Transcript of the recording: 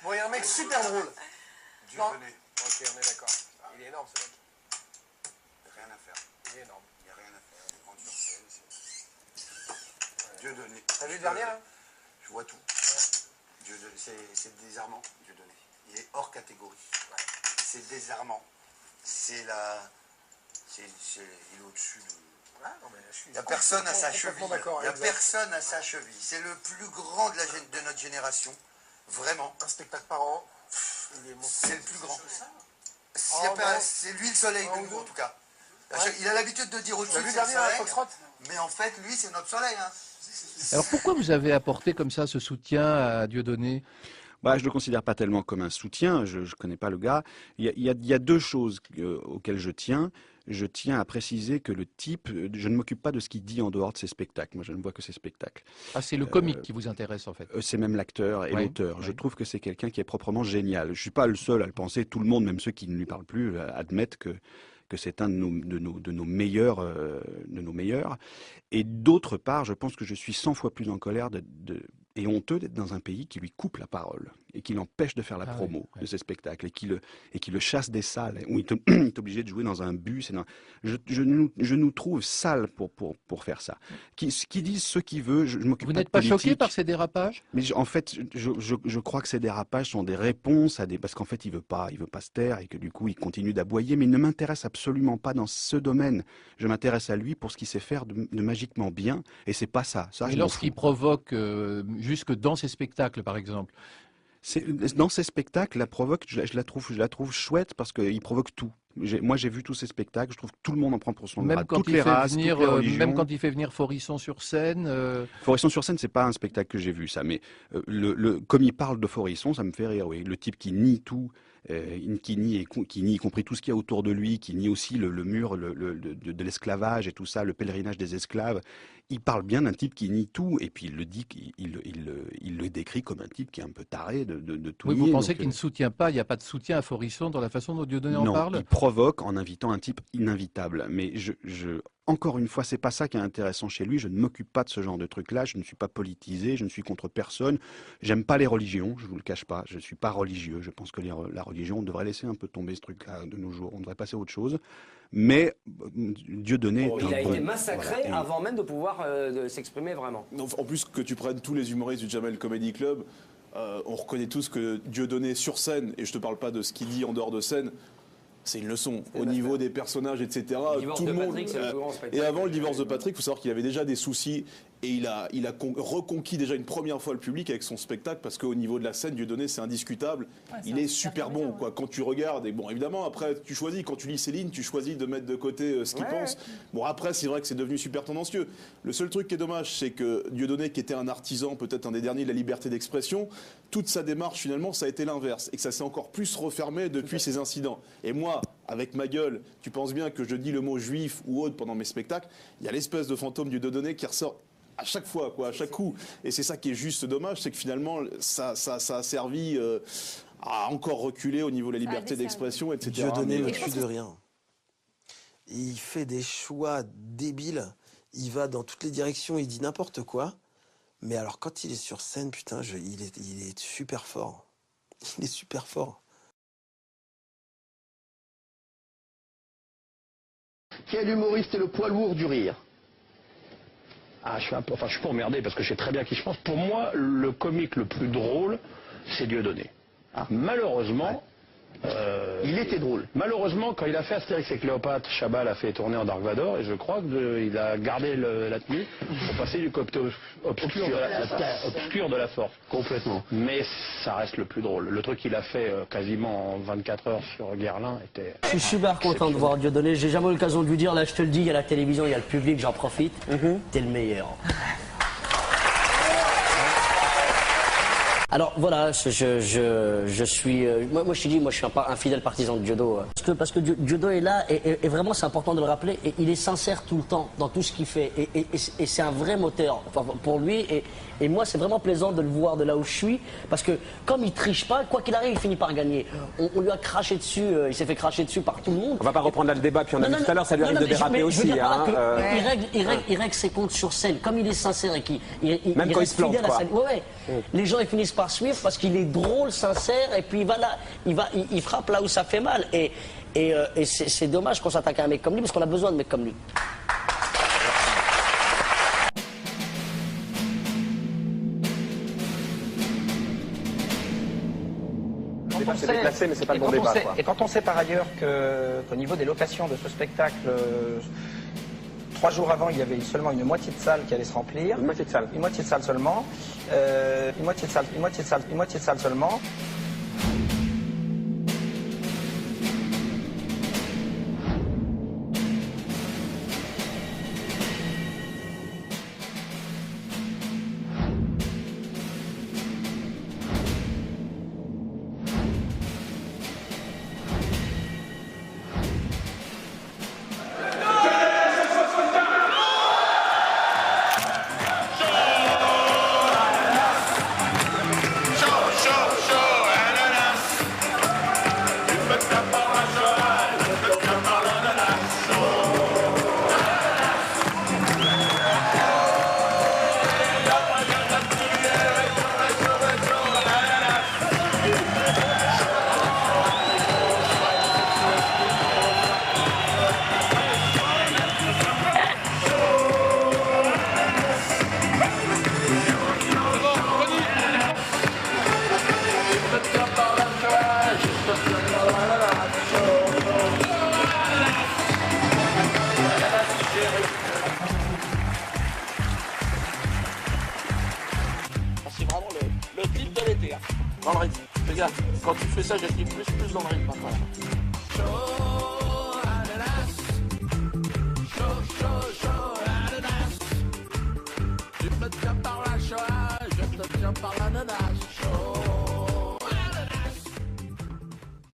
Bon, il y a un mec super drôle. Dieudonné. Ok, on est d'accord. Il est énorme ce mec. Rien à faire. Il est énorme. Il n'y a rien à faire. Il rentre sur scène. Dieudonné. T'as vu le dernier là? Je vois tout. Ouais. Dieudonné, c'est désarmant, Dieudonné. Il est hors catégorie. Ouais. C'est désarmant. C'est la... il est au-dessus de... Il n'y a personne à sa cheville. Il n'y a personne à sa cheville. C'est le plus grand de notre génération. Vraiment. Un spectacle par an. C'est le plus grand. C'est lui le soleil de nous, en tout cas. Ouais. Il a l'habitude de dire au-dessus, c'est le soleil. Mais en fait, lui, c'est notre soleil. Hein. Alors pourquoi vous avez apporté comme ça ce soutien à Dieudonné? Bah, je ne le considère pas tellement comme un soutien, je ne connais pas le gars. Il y a deux choses auxquelles je tiens. Je tiens à préciser que le type, je ne m'occupe pas de ce qu'il dit en dehors de ses spectacles. Moi, je ne vois que ses spectacles. Ah, c'est le comique qui vous intéresse, en fait. C'est même l'acteur et l'auteur. Je trouve que c'est quelqu'un qui est proprement génial. Je ne suis pas le seul à le penser. Tout le monde, même ceux qui ne lui parlent plus, admettent que c'est un de nos meilleurs. Et d'autre part, je pense que je suis 100 fois plus en colère et honteux d'être dans un pays qui lui coupe la parole et qui l'empêche de faire la promo de ses spectacles et qui le chasse des salles où il est obligé de jouer dans un bus. Je nous trouve sales pour faire ça. Qui disent ce qu'il veut, je m'occupe pas de politique. Vous n'êtes pas choqué par ces dérapages? Mais en fait, je crois que ces dérapages sont des réponses parce qu'en fait, il veut pas se taire et que du coup, il continue d'aboyer, mais il ne m'intéresse absolument pas dans ce domaine. Je m'intéresse à lui pour ce qu'il sait faire de magiquement bien, et c'est pas ça. Et lorsqu'il provoque, jusque dans ses spectacles, par exemple. Dans ces spectacles, la provoque, je la trouve chouette parce qu'il provoque tout. Moi, j'ai vu tous ces spectacles, je trouve que tout le monde en prend pour son grade, toutes les races, toutes les religions. Même quand il fait venir Forisson sur scène. Forisson sur scène, c'est pas un spectacle que j'ai vu, ça. Mais comme il parle de Forisson, ça me fait rire. Oui, le type qui nie tout. Qui nie y compris tout ce qu'il y a autour de lui, qui nie aussi le mur de l'esclavage et tout ça, le pèlerinage des esclaves. Il parle bien d'un type qui nie tout, et puis il le dit, il le décrit comme un type qui est un peu taré de tout nier. Oui, vous pensez qu'il ne soutient pas, il n'y a pas de soutien à Forisson dans la façon dont Dieudonné en parle? Non, il provoque en invitant un type ininvitable. Mais encore une fois, c'est pas ça qui est intéressant chez lui. Je ne m'occupe pas de ce genre de truc-là. Je ne suis pas politisé. Je ne suis contre personne. J'aime pas les religions. Je vous le cache pas. Je suis pas religieux. Je pense que la religion, on devrait laisser un peu tomber ce truc-là de nos jours. On devrait passer à autre chose. Mais Dieudonné est il a été massacré avant même de pouvoir s'exprimer vraiment. En plus que tu prennes tous les humoristes du Jamel Comedy Club, on reconnaît tous que Dieudonné sur scène, et je te parle pas de ce qu'il dit en dehors de scène, c'est une leçon au niveau des personnages, etc. Tout le monde. Et avant le divorce de Patrick, il faut savoir qu'il avait déjà des soucis et il a reconquis déjà une première fois le public avec son spectacle parce qu'au niveau de la scène, Dieudonné, c'est indiscutable. Il est super bon, quoi. Quand tu regardes, et bon, évidemment, après, tu choisis, quand tu lis Céline, tu choisis de mettre de côté ce qu'il pense. Bon, après, c'est vrai que c'est devenu super tendancieux. Le seul truc qui est dommage, c'est que Dieudonné, qui était un artisan, peut-être un des derniers de la liberté d'expression, toute sa démarche, finalement, ça a été l'inverse. Et que ça s'est encore plus refermé depuis ces incidents. Et moi, avec ma gueule, tu penses bien que je dis le mot juif ou autre pendant mes spectacles, il y a l'espèce de fantôme du Dieudonné qui ressort à chaque fois, quoi, à chaque coup. Et c'est ça qui est juste dommage, c'est que finalement, ça a servi à encore reculer au niveau de la liberté d'expression, etc. Dieudonné ne tue de rien. Il fait des choix débiles, il va dans toutes les directions, il dit n'importe quoi. Mais alors quand il est sur scène, putain, il est super fort. Il est super fort. Quel humoriste est le poids lourd du rire? Ah, je suis pas emmerdé parce que je sais très bien qui je pense. Pour moi, le comique le plus drôle, c'est Dieudonné. Ah. Malheureusement, il était drôle. Malheureusement, quand il a fait Astérix et Cléopâtre, Chabat l'a fait tourner en Dark Vador et je crois qu'il a gardé la tenue pour passer du côté obscur de la force. Complètement. Mais ça reste le plus drôle. Le truc qu'il a fait quasiment en 24 heures sur Guerlain était... Je suis super content de voir Dieudonné. J'ai jamais eu l'occasion de lui dire, là je te le dis, il y a la télévision, il y a le public, j'en profite. T'es le meilleur. Alors voilà, je suis, moi je te dis, moi je suis un fidèle partisan de Diodo. Parce que Diodo est là et vraiment c'est important de le rappeler. Et il est sincère tout le temps dans tout ce qu'il fait et c'est un vrai moteur pour lui. Et moi c'est vraiment plaisant de le voir de là où je suis parce que comme il triche pas, quoi qu'il arrive, il finit par gagner. On lui a craché dessus, il s'est fait cracher dessus par tout le monde. On va pas reprendre là le débat, puis on a vu tout à l'heure, ça lui arrive de déraper aussi. Il règle ses comptes sur scène, comme il est sincère et qu'il même quand il se plante, quoi. Les gens ils finissent par par suivre parce qu'il est drôle, sincère, et puis voilà, il frappe là où ça fait mal. Et c'est dommage qu'on s'attaque à un mec comme lui parce qu'on a besoin de mecs comme lui. C'est déplacé, mais c'est pas le bon débat. Et quand on sait par ailleurs qu'au niveau des locations de ce spectacle, 3 jours avant, il y avait seulement une moitié de salle qui allait se remplir. Une moitié de salle. Une moitié de salle seulement. Une moitié de salle seulement. C'est vraiment le clip de l'été. Dans le rythme. Regarde, quand tu fais ça, j'active plus dans le rythme. Je te tiens par la Shoah, je te tiens par l'ananas.